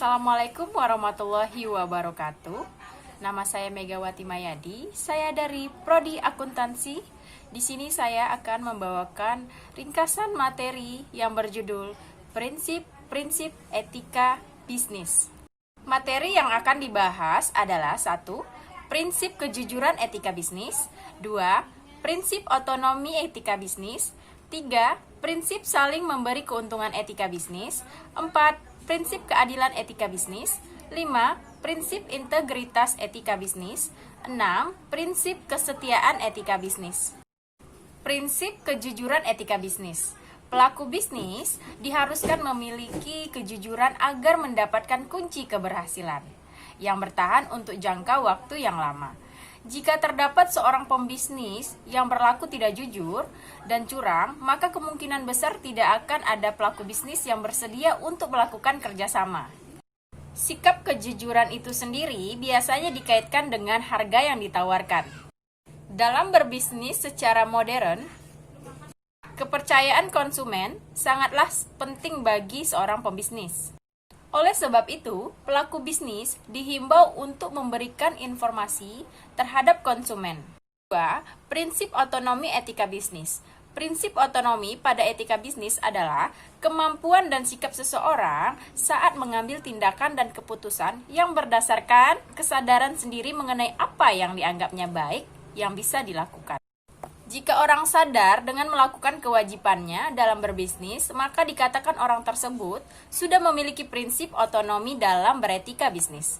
Assalamualaikum warahmatullahi wabarakatuh. Nama saya Megawati Mayadi. Saya dari Prodi Akuntansi. Di sini saya akan membawakan ringkasan materi yang berjudul Prinsip-prinsip etika bisnis. Materi yang akan dibahas adalah 1. Prinsip kejujuran etika bisnis. 2. Prinsip otonomi etika bisnis. 3. Prinsip saling memberi keuntungan etika bisnis. 4. Prinsip keadilan etika bisnis. 5. Prinsip integritas etika bisnis. 6. Prinsip kesetiaan etika bisnis. Prinsip kejujuran etika bisnis. Pelaku bisnis diharuskan memiliki kejujuran agar mendapatkan kunci keberhasilan yang bertahan untuk jangka waktu yang lama. Jika terdapat seorang pembisnis yang berlaku tidak jujur dan curang, maka kemungkinan besar tidak akan ada pelaku bisnis yang bersedia untuk melakukan kerjasama. Sikap kejujuran itu sendiri biasanya dikaitkan dengan harga yang ditawarkan. Dalam berbisnis secara modern, kepercayaan konsumen sangatlah penting bagi seorang pembisnis. Oleh sebab itu, pelaku bisnis dihimbau untuk memberikan informasi terhadap konsumen. 2. Prinsip otonomi etika bisnis. Prinsip otonomi pada etika bisnis adalah kemampuan dan sikap seseorang saat mengambil tindakan dan keputusan yang berdasarkan kesadaran sendiri mengenai apa yang dianggapnya baik yang bisa dilakukan. Jika orang sadar dengan melakukan kewajibannya dalam berbisnis, maka dikatakan orang tersebut sudah memiliki prinsip otonomi dalam beretika bisnis.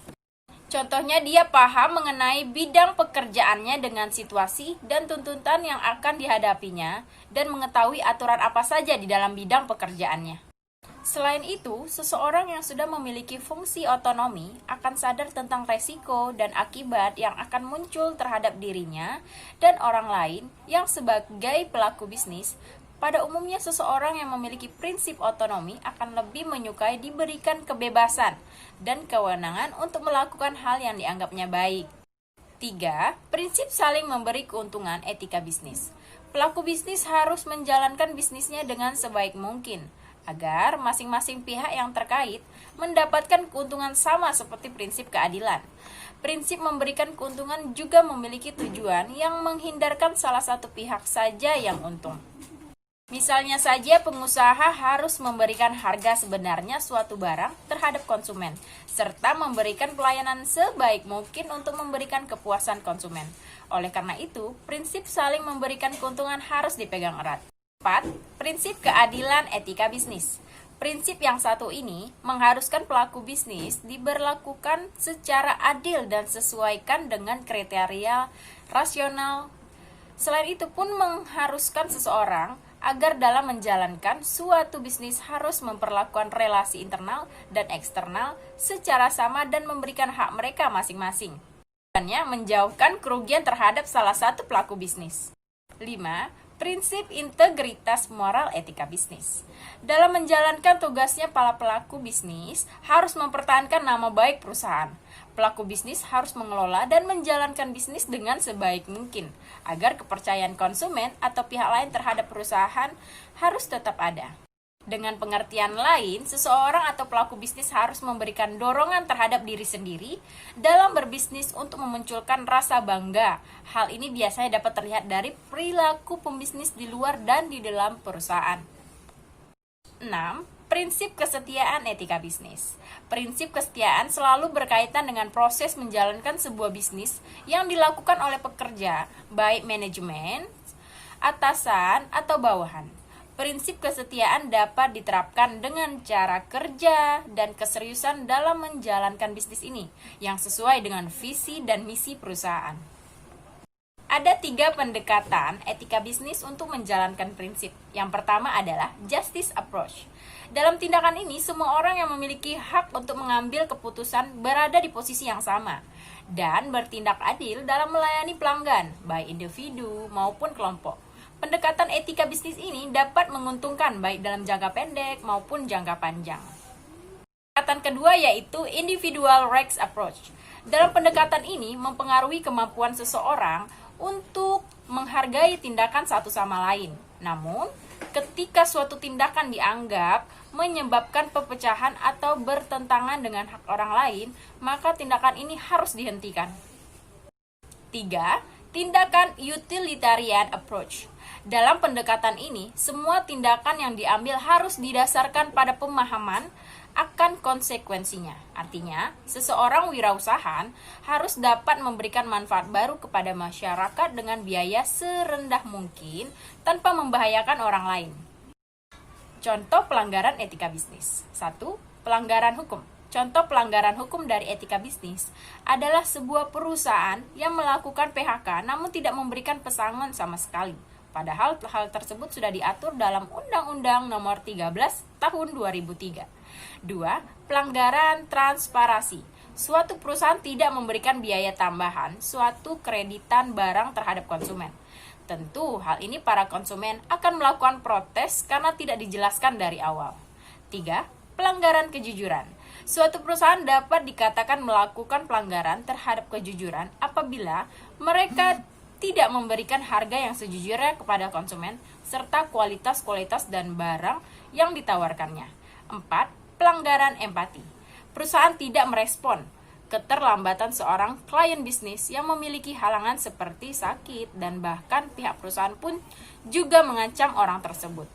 Contohnya, dia paham mengenai bidang pekerjaannya dengan situasi dan tuntutan yang akan dihadapinya dan mengetahui aturan apa saja di dalam bidang pekerjaannya. Selain itu, seseorang yang sudah memiliki fungsi otonomi akan sadar tentang resiko dan akibat yang akan muncul terhadap dirinya dan orang lain yang sebagai pelaku bisnis. Pada umumnya, seseorang yang memiliki prinsip otonomi akan lebih menyukai diberikan kebebasan dan kewenangan untuk melakukan hal yang dianggapnya baik. 3. Prinsip saling memberi keuntungan etika bisnis. Pelaku bisnis harus menjalankan bisnisnya dengan sebaik mungkin, agar masing-masing pihak yang terkait mendapatkan keuntungan sama seperti prinsip keadilan. Prinsip memberikan keuntungan juga memiliki tujuan yang menghindarkan salah satu pihak saja yang untung. Misalnya saja, pengusaha harus memberikan harga sebenarnya suatu barang terhadap konsumen, serta memberikan pelayanan sebaik mungkin untuk memberikan kepuasan konsumen. Oleh karena itu, prinsip saling memberikan keuntungan harus dipegang erat. 4. Prinsip keadilan etika bisnis. Prinsip yang satu ini mengharuskan pelaku bisnis diberlakukan secara adil dan sesuaikan dengan kriteria rasional. Selain itu pun mengharuskan seseorang agar dalam menjalankan suatu bisnis harus memperlakukan relasi internal dan eksternal secara sama dan memberikan hak mereka masing-masing. Dan menjauhkan kerugian terhadap salah satu pelaku bisnis. 5. Prinsip integritas moral etika bisnis. Dalam menjalankan tugasnya, para pelaku bisnis harus mempertahankan nama baik perusahaan. Pelaku bisnis harus mengelola dan menjalankan bisnis dengan sebaik mungkin, agar kepercayaan konsumen atau pihak lain terhadap perusahaan harus tetap ada. Dengan pengertian lain, seseorang atau pelaku bisnis harus memberikan dorongan terhadap diri sendiri dalam berbisnis untuk memunculkan rasa bangga. Hal ini biasanya dapat terlihat dari perilaku pembisnis di luar dan di dalam perusahaan. 6. Prinsip kesetiaan etika bisnis. Prinsip kesetiaan selalu berkaitan dengan proses menjalankan sebuah bisnis yang dilakukan oleh pekerja, baik manajemen, atasan, atau bawahan. Prinsip kesetiaan dapat diterapkan dengan cara kerja dan keseriusan dalam menjalankan bisnis ini yang sesuai dengan visi dan misi perusahaan. Ada 3 pendekatan etika bisnis untuk menjalankan prinsip. Yang pertama adalah justice approach. Dalam tindakan ini, semua orang yang memiliki hak untuk mengambil keputusan berada di posisi yang sama dan bertindak adil dalam melayani pelanggan, baik individu maupun kelompok. Pendekatan etika bisnis ini dapat menguntungkan baik dalam jangka pendek maupun jangka panjang. Pendekatan kedua yaitu individual rights approach. Dalam pendekatan ini mempengaruhi kemampuan seseorang untuk menghargai tindakan satu sama lain. Namun, Ketika suatu tindakan dianggap menyebabkan perpecahan atau bertentangan dengan hak orang lain, maka tindakan ini harus dihentikan. 3. Tindakan utilitarian approach. Dalam pendekatan ini, semua tindakan yang diambil harus didasarkan pada pemahaman akan konsekuensinya. Artinya, seseorang wirausaha harus dapat memberikan manfaat baru kepada masyarakat dengan biaya serendah mungkin tanpa membahayakan orang lain. Contoh pelanggaran etika bisnis. 1. Pelanggaran hukum. Contoh pelanggaran hukum dari etika bisnis adalah sebuah perusahaan yang melakukan PHK namun tidak memberikan pesangon sama sekali. Padahal hal tersebut sudah diatur dalam Undang-Undang Nomor 13 Tahun 2003. 2. Pelanggaran transparansi. Suatu perusahaan tidak memberikan biaya tambahan suatu kreditan barang terhadap konsumen. Tentu hal ini para konsumen akan melakukan protes karena tidak dijelaskan dari awal. 3. Pelanggaran kejujuran. Suatu perusahaan dapat dikatakan melakukan pelanggaran terhadap kejujuran apabila mereka tidak memberikan harga yang sejujurnya kepada konsumen serta kualitas dan barang yang ditawarkannya. 4. Pelanggaran empati. Perusahaan tidak merespon keterlambatan seorang klien bisnis yang memiliki halangan seperti sakit dan bahkan pihak perusahaan pun juga mengancam orang tersebut.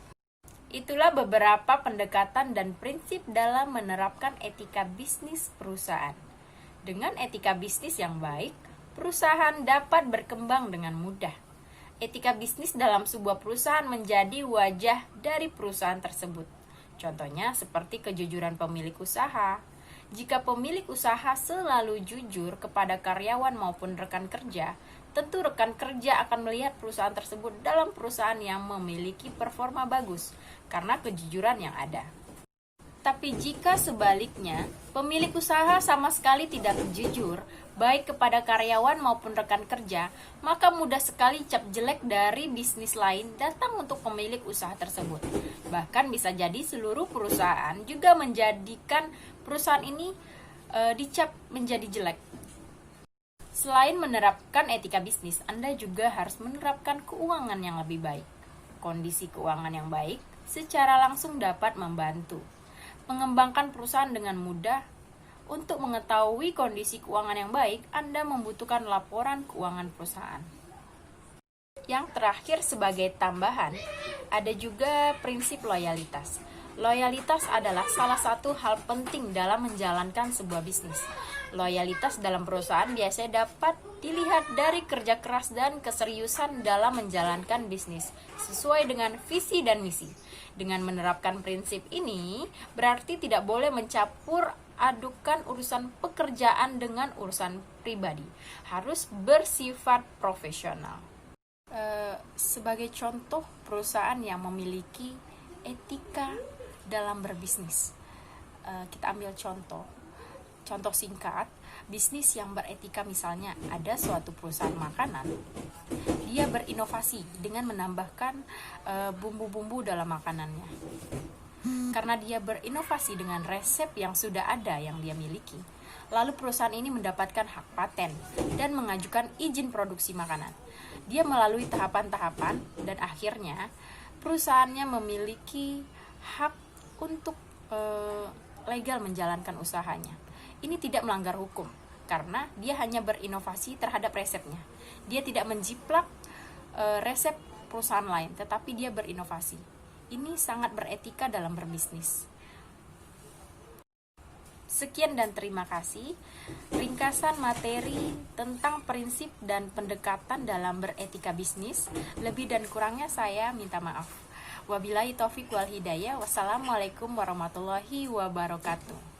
Itulah beberapa pendekatan dan prinsip dalam menerapkan etika bisnis perusahaan. Dengan etika bisnis yang baik, perusahaan dapat berkembang dengan mudah. Etika bisnis dalam sebuah perusahaan menjadi wajah dari perusahaan tersebut. Contohnya seperti kejujuran pemilik usaha. Jika pemilik usaha selalu jujur kepada karyawan maupun rekan kerja, tentu rekan kerja akan melihat perusahaan tersebut dalam perusahaan yang memiliki performa bagus karena kejujuran yang ada. Tapi jika sebaliknya, pemilik usaha sama sekali tidak jujur, baik kepada karyawan maupun rekan kerja, maka mudah sekali cap jelek dari bisnis lain datang untuk pemilik usaha tersebut. Bahkan bisa jadi seluruh perusahaan juga menjadikan perusahaan ini dicap menjadi jelek. Selain menerapkan etika bisnis, Anda juga harus menerapkan keuangan yang lebih baik. Kondisi keuangan yang baik secara langsung dapat membantu mengembangkan perusahaan dengan mudah. Untuk mengetahui kondisi keuangan yang baik, Anda membutuhkan laporan keuangan perusahaan. Yang terakhir sebagai tambahan, ada juga prinsip loyalitas. Loyalitas adalah salah satu hal penting dalam menjalankan sebuah bisnis. Loyalitas dalam perusahaan biasanya dapat dilihat dari kerja keras dan keseriusan dalam menjalankan bisnis sesuai dengan visi dan misi. Dengan menerapkan prinsip ini, berarti tidak boleh mencampur adukan urusan pekerjaan dengan urusan pribadi. Harus bersifat profesional. Sebagai contoh perusahaan yang memiliki etika dalam berbisnis, kita ambil contoh singkat, bisnis yang beretika. Misalnya ada suatu perusahaan makanan, dia berinovasi dengan menambahkan bumbu-bumbu dalam makanannya. Karena dia berinovasi dengan resep yang sudah ada yang dia miliki, lalu perusahaan ini mendapatkan hak paten dan mengajukan izin produksi makanan. Dia melalui tahapan-tahapan dan akhirnya perusahaannya memiliki hak untuk legal menjalankan usahanya. Ini tidak melanggar hukum karena dia hanya berinovasi terhadap resepnya. Dia tidak menjiplak resep perusahaan lain, tetapi dia berinovasi. Ini sangat beretika dalam berbisnis. Sekian dan terima kasih. Ringkasan materi tentang prinsip dan pendekatan dalam beretika bisnis. Lebih dan kurangnya saya minta maaf. Wabillahi taufik wal hidayah. Wassalamualaikum warahmatullahi wabarakatuh.